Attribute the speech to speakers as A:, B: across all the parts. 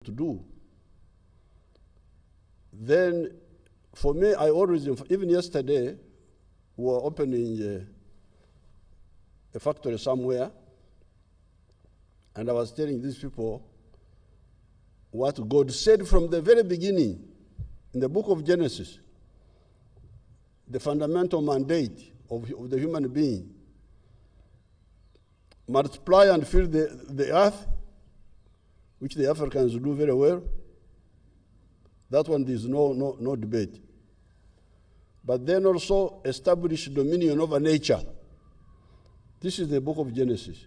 A: to do. Then, for me, I always, even yesterday, we were opening a factory somewhere, and I was telling these people what God said from the very beginning in the book of Genesis, the fundamental mandate of the human being. Multiply and fill the earth, which the Africans do very well. That one, there's no debate. But then also establish dominion over nature. This is the book of Genesis.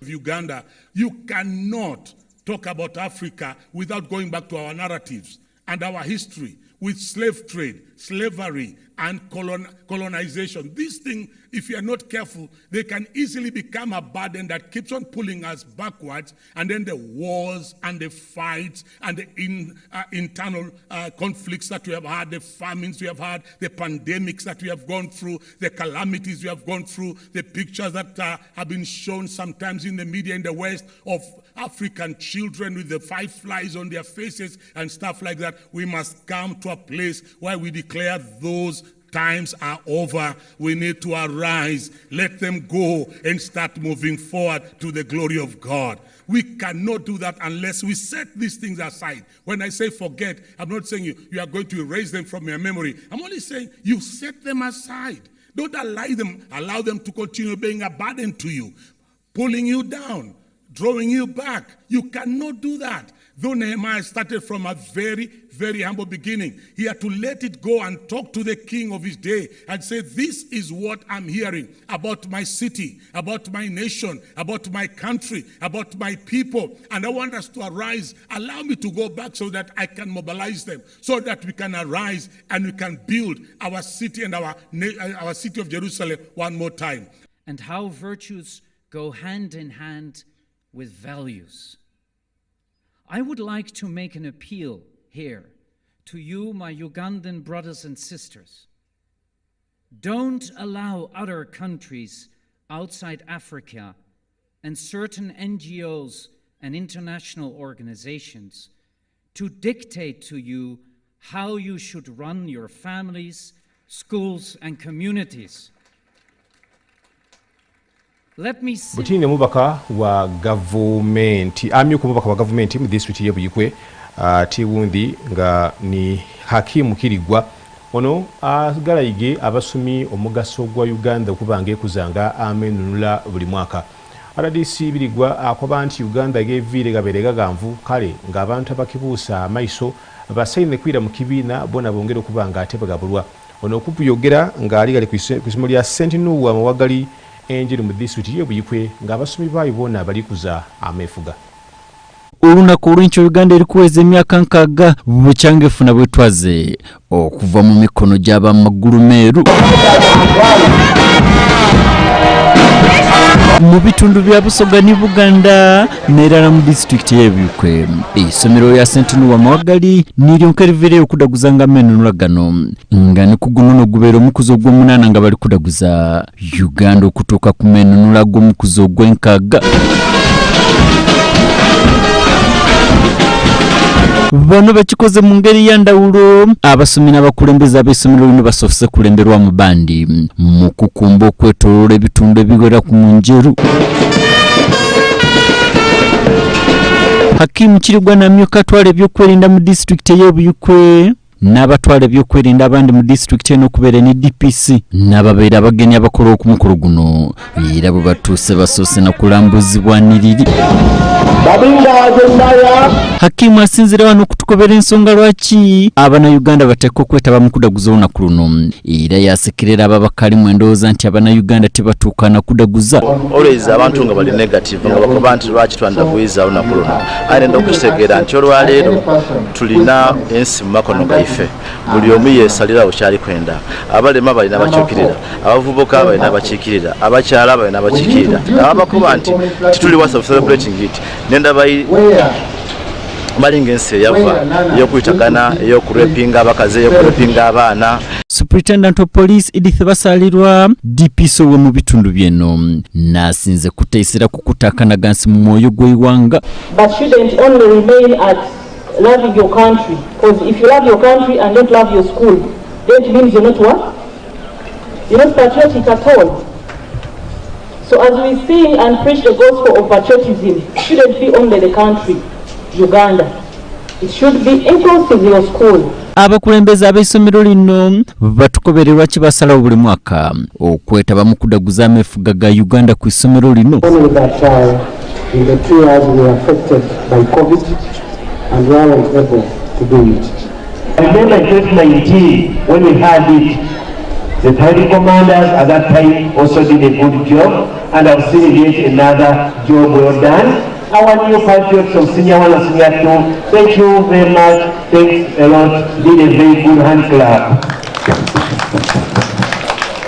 B: Uganda, you cannot talk about Africa without going back to our narratives and our history with slave trade, slavery, and colonization. These things, if you are not careful, they can easily become a burden that keeps on pulling us backwards, and then the wars and the fights and the internal conflicts that we have had, the famines we have had, the pandemics that we have gone through, the calamities we have gone through, the pictures that have been shown sometimes in the media in the West of African children with the 5 flies on their faces and stuff like that. We must come to a place where we declare those times are over. We need to arise, let them go, and start moving forward to the glory of God. We cannot do that unless we set these things aside. When I say forget, I'm not saying you are going to erase them from your memory. I'm only saying you set them aside. Don't allow them to continue being a burden to you, pulling you down, drawing you back. You cannot do that. Though Nehemiah started from a very, very humble beginning, he had to let it go and talk to the king of his day and say, this is what I'm hearing about my city, about my nation, about my country, about my people. And I want us to arise. Allow me to go back so that I can mobilize them, so that we can arise and we can build our city and our city of Jerusalem one more time.
C: And how virtues go hand in hand with values. I would like to make an appeal here to you, my Ugandan brothers and sisters. Don't allow other countries outside Africa and certain NGOs and international organizations to dictate to you how you should run your families, schools, and communities.
D: Butine mubaka wa government amyuko mubaka wa government mu district ye Buyikwe tiwundi nga ni Hakimu Kirigwa ono agalayige abasumi omugaso gwa Uganda okubange kuzanga amenunula buli mwaka. RDC Birigwa akoba nti Uganda gevire gaberega ganvu kale nga abantu abakibuusa amaiso basayine kwira mu kibiina bona bongera okubanga atebagabulwa. Ono okupuyogera nga ali gali kwisimu lya Sentinel wa mawagali Angel mu district ye Buyikwe nga abasumi bayo bona bali kuza amefuga.
E: Olunaku olw'enkya Uganda eri kuweza emyaka 6 bukyangefu na bwetwaze okuva mu mikono gy'abamagulu meeru. Mu bitundu bya Busoga ni Buganda n'erala mu district ye Buyikwe, essomero lya Sentinel wa Mawagali niryoka livere okudaguzanga amenunula gano nga ne kugunono gubeera omukuzo gw'omunana nga bali kudaguza Uganda okutuuka ku menunula gw'omukuzo gw'enkaga. Bano bakikoze mu ngeri ya ndawulo abasomi n'abakulembeze ab'essomero lino basobose kulemberwa mu bandi mu kukumba okwetooloola ebitundu ebiwera ku munjeru. Hakimu Kirigwa n'amyuka atwala ebyokwerinda mu district ye Buyikwe n'abatwala ebyokwerinda abandi mu district eno okubeera ne DPC n'ababeera abagenyi abakola okumukolo guno era bwe batuuse basoose na kulambuzibwa niriri. Hakimu asinzira wano okutukobera ensonga lwaki Abannayuganda bateekwa okwetaba mu kudaguza olunaku luno era yasekerera ababakalimu endowooza nti Abannayuganda tebatuuka na kudaguza.
F: Always abantu nga bali negative nga bakoba nti lwaki twandaguyiza olunaku luno. Ayenda okukitegeera nti olwaleero tulina ensi mu makono gaife. Buli omu yeesalira kyali kwenda. Abalema balina bakyukirira, abavubuka balina bakiikirira, abakyala balina bakiikirira. Ababakoba nti tituli wasa of celebrating it. Nenda balinga ensi eyava ey'okuyitagana, ey'okurepinga abakazi, ey'okurepinga abaana.
E: Superintendent of Police Edith Basalirwa DPSO we mu bitundu byeno nasinze kuteesera kukutakanagansi mu mwoyo gw'eggwanga.
G: But shouldn't only remain at loving your country, because if you love your country and don't love your school, then it means you're not what? You're not patriotic at all. So as we sing and preach the gospel of patriotism, it shouldn't be only the country, Uganda. It should be inclusive your school.
E: Abakulembeze ab'essomero lino batukobererwa kibasalawo buli mwaka okwetaba mu kudaguza ameefuga ga Uganda ku issomero lino.
H: In the 2 years we were affected by COVID and we were able to do it. I remember in 2019 when we had it, the training commanders at that time also did a good job, and I've seen yet another job well done. Our new patriots of Senior 1 and Senior 2, thank you very much, thanks a lot, did a very good hand clap.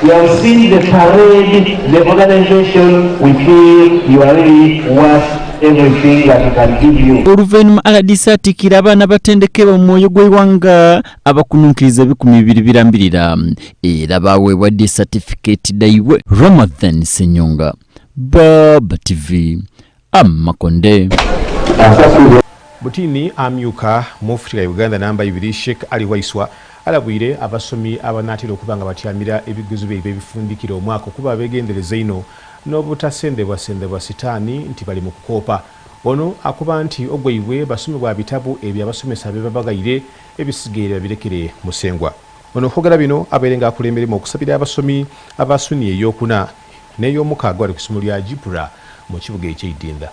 H: We have seen the parade, the organization, we feel you are really worth everything that we can give you.
E: Oluvannyuma aladisa atikira abaana batendekebwa mu mwoyo gw'eggwanga abakununkiriza 200 birambirira era baweebwa certificate daiwe. Ramadhan Senyonga, Baba TV, Amakonde.
D: Butini amyuka mufti ya Uganda namba 2 Sheikh Ali Waiswa alabwire abasomi abanaatira okubanga batyamira ebigezo bye ebifundikira omwaka okuba begendereza ino n'obutasendebwa sitaani nti bali mu kukoopa. Ono akuba nti ogweiwe basomebwa bitabu ebyo abasomesa be babagayire ebisigeera birekere musengwa. Ono kwogera bino abeerenga akulemberemu okusabira abasomi abasuni ey'okuna n'ey'omukaaga bali ku ssomo lya Jipura mu kibuga eky'Idinda.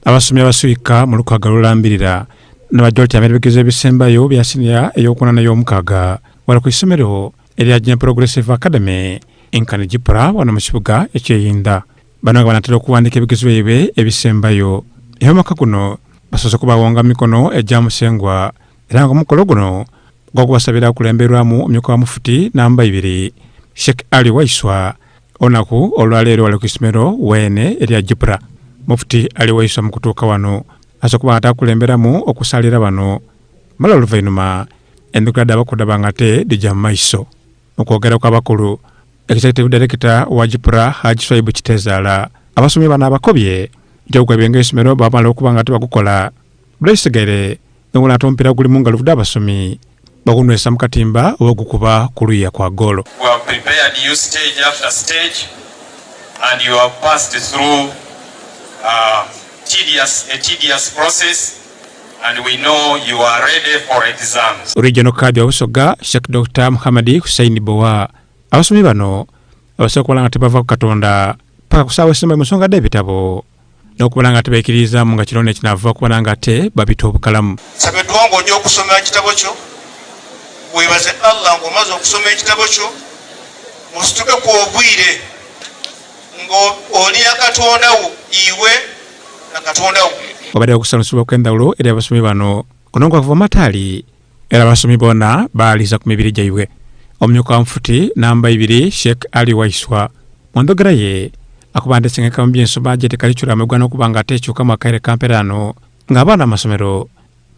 I: Abasomi abaswika mu lukaaga lulambirira n'abajja ebigezo ebisembayo bya siniya ey'okuna n'ey'omukaaga wali ku issomero erya Junior Progressive Academy enkani Jipura wano mu kibuga eky'Eyinda. Bano nga banatera okuwandiika ebigezo byabwe ebisembayo ey'omwaka guno basoose kubawonga mikono egya musengwa era nga omukolo guno gwakubasabira okulemberwamu omumyuka wa mufuti namba 2 Sheikh Ali Waiswa onaku olwaleero wali ku issomero weene erya Jipura. Mufuti Ali Waiswa mu kutuuka wano asobola kuba atakulemberamu okusalira bano mala oluvannyuma endukira dd'abakudaba ate dijja mu maiso. Okwogera kw'abakulu Executive Director wa Jipura Haji Swaibu Kitezaala abasomi bano abakobye nti okwebenga essomero bamala okuba nga tebakukola bulesigere ngula ate omupiira gulimu nga luvuddde abasomi bagunywesa mu katimba ogukuba ku luya kwa golo.
J: We have prepared you stage after stage and you have passed through a tedious process and we know you are ready for exams.
I: Regional Kadi wa Busoga Sheikh Dr. Muhammadi Hussein Bowa abasomi bano abasobola kubala nga tebava ku Katonda paka kusaawa essomero mu nsonga d'ebitabo n'okubala nga tebeekiririzaamu nga kirone kinava okubala nga ate babita obukalamu.
K: Sabeddwa ng'ojja okusoma ekitabo kyo weebaze Allah ng'omaze okusoma ekitabo kyo osituke ku obwire ng'oli Katonda wo iwe na Katonda wo.
I: Wabadde okusanuusibwa okw'endawulo eri abasomi bano kuno nga kuva mataali era abasomi bonna baaliza ku mibiri gyabwe. Omumyuka wa mufuti namba 2 Sheikh Ali Waiswa mu ndogera ye akuba nti esengeka mu by'ensoma gye tekalikyula amegwa n'okuba nga ateekyuka mu akaire kamperano ng'abaana amasomero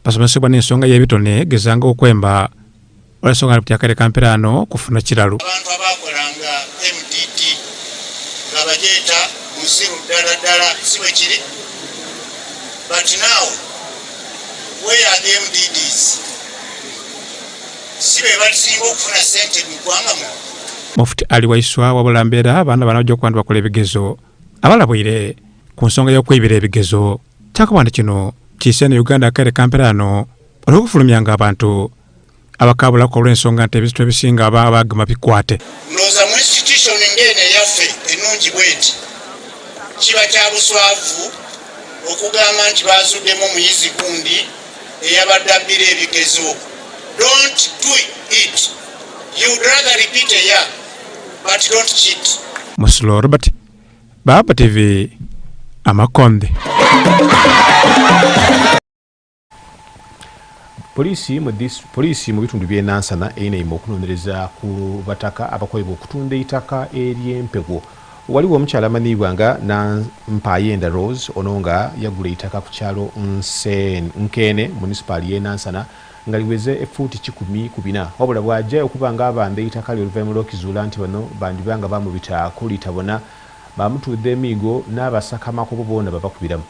I: basomesebwa n'ensonga y'ebitone gezanga okwemba olw'ensonga nti akaire kamperano kufuna kiralu.
K: Abantu abaakolanga MDD nga bagyeta musiru ddala si bwe kiri, but now where are the MDDs? Sibe balisinga okufuna sente mu ggwanga mu.
I: Mufuti Ali Waiswa wabula mbeera abaana bano bajja okuba nti bakola ebigezo abalabwire ku nsonga y'okwebira ebigezo. Kyakubanda kino kiise ne Uganda akaire kamperano olw'okufulumyanga abantu abakaabulako olw'ensonga nti ebizito ebisinga abagema bikwate.
K: Ndowooza mu institution ng'eno eyaffe ennungi bweti kiba kya buswavu okugamba nti baazuddemu omuyizi gundi eyabadde abbira ebigezo. Don't do it. You'd rather repeat a year, but don't cheat.
I: Muslo Robert, Baba TV, Amakonde.
D: Polisi mu bitundu by'e Nansana eyina okunoonyereza ku bataka abakolebwa okutunda ettaka ery'empego. Waliwo omukyala amanyiibwa nga Mpayenda Rose ono nga yagula ettaka ku kyalo Nkeene munisipaali y'e Nansana nga liweze efuuti 10 wabula bw'ajja okuba ng'abambe eitaka lye oluvannyuma lw'okizuula nti bano bandibanga bamubitaako litabona bamutudde emigo n'abasakamako bo boona babakubiramu.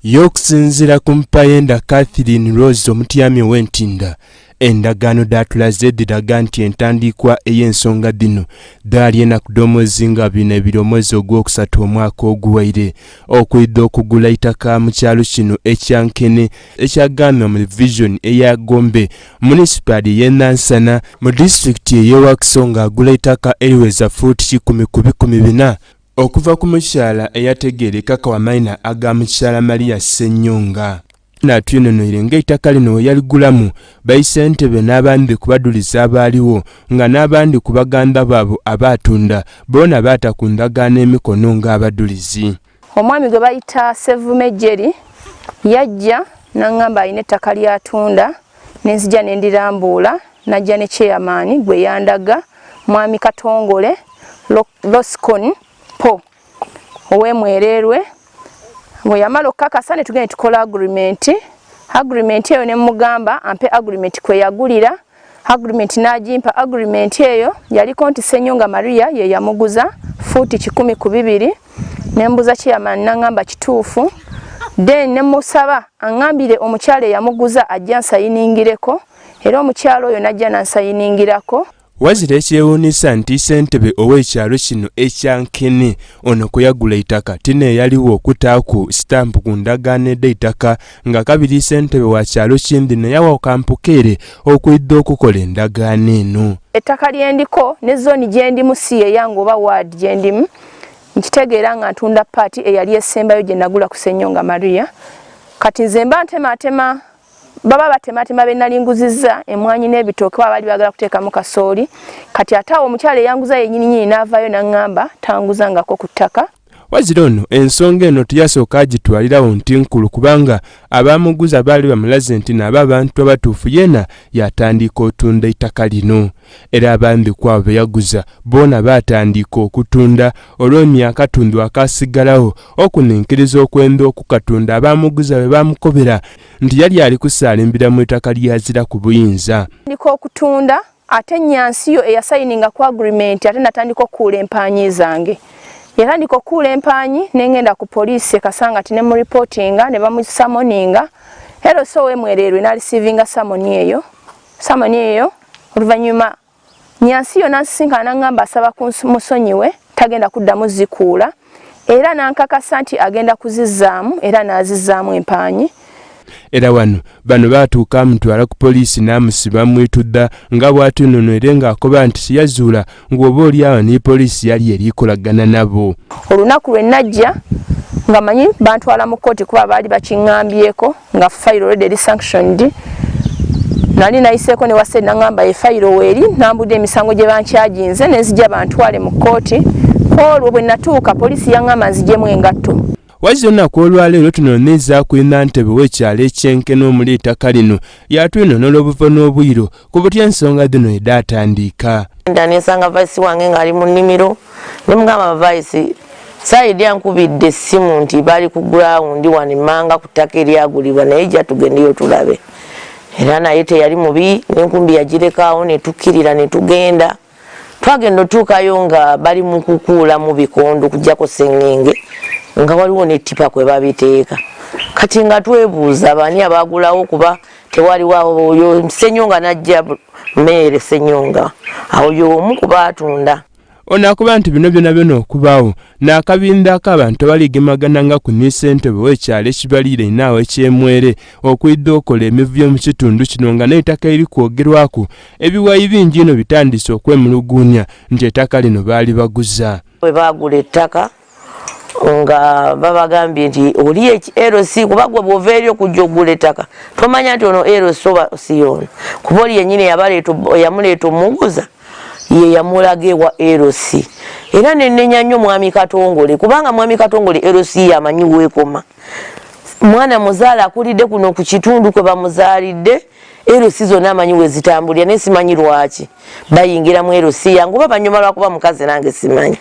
L: Y'okusinziira ku mpayenda Catherine Rose omutyami w'entinda, endagaano daatulaze diraga nti entandikwa ey'ensonga dino daali enaku dd'omwezi nga 22 omwezi ogwokusatu omwaka oguwaire okwidde okugula ettaka mu kyalo kino ekyankene ekyagambibwa mu division eya Gombe munisipali y'e Nansana mu disitulikiti ey'Ewakiso ng'agula ettaka eriweza fuuti 10 ku 400 okuva ku mukyala eyategeereka Kawamaina aga mukyala Maria Ssenyonga. Natwinonoire ng'ettaka lino yaligulamu bayise Entebbe n'abandi kubaduliza abaaliwo nga n'abandi ku baganda baabo abaatunda boona baata ku ndagaano emikono ng'abadulizi.
M: Omwami gwe bayita Sevumejjeri yajja n'angamba alina ettaka lyatunda nenzija nendirambuula najja ne chairman gwe yandaga Mwami Katongole Loskon po ow'Emwererwe bwe yamala okukakasa ne tugenda tukola agreement eyo ne mugamba ampe agreement kwe yagulira agreement n'agimpa agreement eyo yaliko nti Ssenyonga Maria ye yamuguza fuuti 10 ku 2 nembuza chairman n'angamba kituufu then ne musaba angambire omukyala yamuguza ajja nsayiningireko era omukyala oyo najja nansayiningirako.
L: Wazira ekyewuunyisa nti Ssentebe ow'ekyalo kino ekyankene ono kuyagula ettaka tine yaliwo okutaaku sitampu ku ndagaano ed'ettaka nga kabiri Ssentebe wa kyalo kindi ne yawa Kampukeere okwidde okukola endagaano eno.
M: Ettaka lyendiko ne zooni gyendimu si eyange oba waadi gyendimu nkitegeera nga ntunda paati eyali esembayo gye nagula ku Ssenyonga Maria kati nze mba ntematema baba batematema benalinguzizza emwanyi n'ebitooke abali bagala kuteekamu kasooli kati ataawo omukyala eyanguza yennyini n'avaayo n'angamba tanguzangako ku ttaka.
L: Wazira ono ensonga eno teyasooka agitwalirawo nti nkulu kubanga abaamuguza baali bamulaze nti nabo abantu abatuufu yena yatandika otunda ettaka lino era abambi kwabo beyaguza boona baatandika okutunda olw'emyaka tundu akaasigalawo okunenkeriza okwenda okukatunda abaamuguza bwe baamukobera nti yali ali kusaalimbira mu ettaka lyazira ku buyinza.
M: Ndiko okutunda ate Nyansi yo eyasayininga ku agreement ate natandika okukuula empaanyi zange. Yatandika okukuula empaanyi nengenda ku poliisi kasanga tine mu reportinga ne bamusamoninga ero so w'Emwererwe n'alisivinga samoni eyo oluvannyuma Nyansi yo n'asisinkana n'angamba asaba kumusonyiwe tagenda kuddamu zikuula era n'ankakasa nti agenda kuzizzaamu era n'azizzaamu empaanyi.
L: Era wano bano baatuuka amutwala ku poliisi n'amusiba mwitudda nga bw'atunonwere ng'akoba nti siyazuula ng'oba oliawo ne poliisi yali erikolagana nabo.
M: Olunaku lwe najja nga manyi bantwala mu kkooti kuba baali bakiŋŋambyeko nga fayiro already eri sanctioned nali nayiseeko ne wase n'angamba efayiro weeri nambudde emisango gye bankyaginze ne nzija bantwale mu kkooti olwo bwe natuuka poliisi yaŋŋamba nzijemu engatto.
L: Wazira olunaku olwaleero tunoneza ku Ntebbe w'ekyalo ekyenkene omuli ettaka lino yatwinonola obuva n'obwiro ku butya ensonga dino edaatandika.
N: Nesanga vaisi wange ng'ali mu nnimiro nemugamba vaisi saidi yankubidde essimu nti bali ku gurawundi wano emmanga ku ttaka eryagulibwa naye jja tugendeyo tulabe era naye teyali mubi n'enkumbi yagirekaawo ne tukkirira ne tugenda twagenda otuukayo nga bali mu kukuula mu bikondo kujjako sengenge nga waliwo n'ettipa kwe babiteeka kati nga twebuuza bani abaagulawo kuba tewaliwo oyo Ssenyonga najja Meere Ssenyonga awo y'omu ku baatunda.
L: Ono akuba nti bino byonna okubaawo n'akabinda ak'abantu abaligemagana ku Ssentebe w'ekyalo ekibaliire naawe eky'Emwere okwidde okola emivuyo mu kitundu kino nga n'ettaka eri kwogerwako ebiwayi bingi ino bitandise okwemulugunya nti ettaka lino baali baguza.
N: Bwe baagula ettaka nga babagambye nti oli LC kuba gwe bw'ova eri okujja okugula ettaka tomanya nti ono LC oba si yono kuba oli yennyini yamuleeta omuguza ye yamulaga ewa LC era nenenya nnyo Mwami Katongole kubanga Mwami Katongole LC yamanyi weekoma mwana muzaala akulidde kuno ku kitundu kwe bamuzaalidde LC zonna amanyi we zitambulira naye simanyi lwaki bayingira mu LC yange oba banyuma lwakuba mukazi nange simanyi.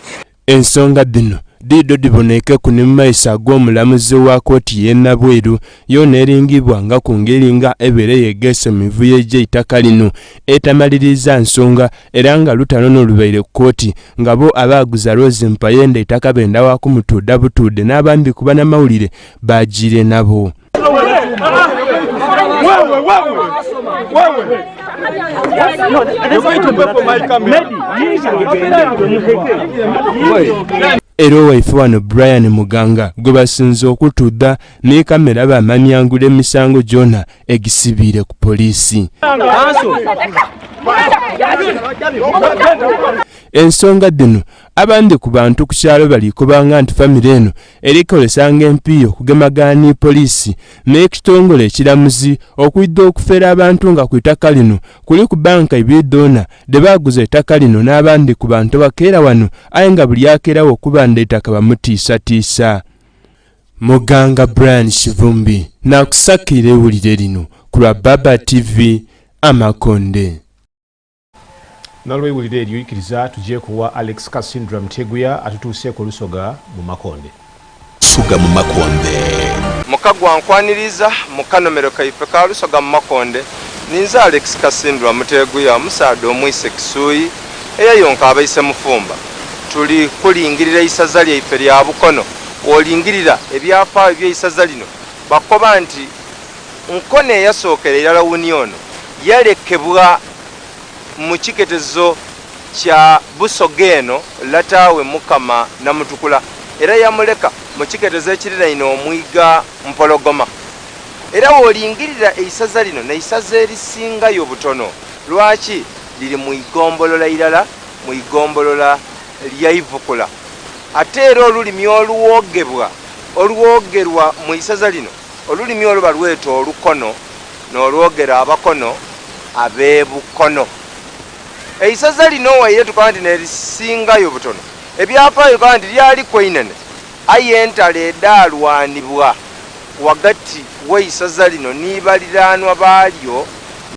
L: Ensonga dino Dido diboneke ku ne mu maaso ag'omulamuzi wa kkooti y'e Nabweru yo neeringibwa nga ku ngeri nga ebeere yeegeese mu mivuyo gy'ettaka lino etamaliriza nsonga era nga lutalo n'olubaire ku kkooti nga bo abaaguza Rose Mpayenda ettaka bendawa ku mutudda butudde n'abambi ku bannamawulire baagire nabo. Era owaife wano Brian Muganga gwe basinze okutudda ne kamera bamanyangula emisango gyonna egisibiire ku poliisi. Ensonga dino abandi ku bantu ku kyalo balikubanga nti famire eno erikolesanga empiyo okugemagana poliisi n'ekitongole ekiramuzi okuyidde okufera abantu nga ku ttaka lino kuli ku banka ebyeddoona de baaguza ettaka lino n'abandi ku bantu bakeera wano aye nga buli akeerawo okubanda ettaka bamutiisatiisa. Muganga Brian Kivumbi nakusakira ewulire lino ku lwa Baba TV Amakonde.
D: Nalwewulire eryoyikiriza tujje kuwa Alex Kasindra Mteguya atutuuseeko Lusoga mu Makonde.
O: Lusoga mu Makonde.
P: Mukagwa nkwaniriza mu kanomero kaife ka Lusoga mu Makonde ninza Alex Kasindra Mteguya musaado omwise Kisuuyi eyayonka abayise Mufumba. Tuli kulingirira isaza lyaife lya Bukono olingirira ebyafaayo by'eisaza lino bakoba nti Nkone yasookera irala Union yalekebwa mu kiketezo kya Busogeno latawe Mukama na Mutukula era yamuleka mu kiketezo ekiriraino omwiga Mpologoma. Era wolingirira eisaza lino na isaza erisinga y'obutono lwaki liri mu igombolola irala mu igombolola lya Ivukula. Ate era olulimi olwogerwa mu isaza lino olulimi oluba lwetwa Olukono n'olwogera Abakono ab'Ebukono. Eisaza lino waire tukandi nerisingayo butono ebyafaayo kandi lyali kweinene aye entale edaalwanibwa wagati w'eisaza lino n'ibaliranwa baalyo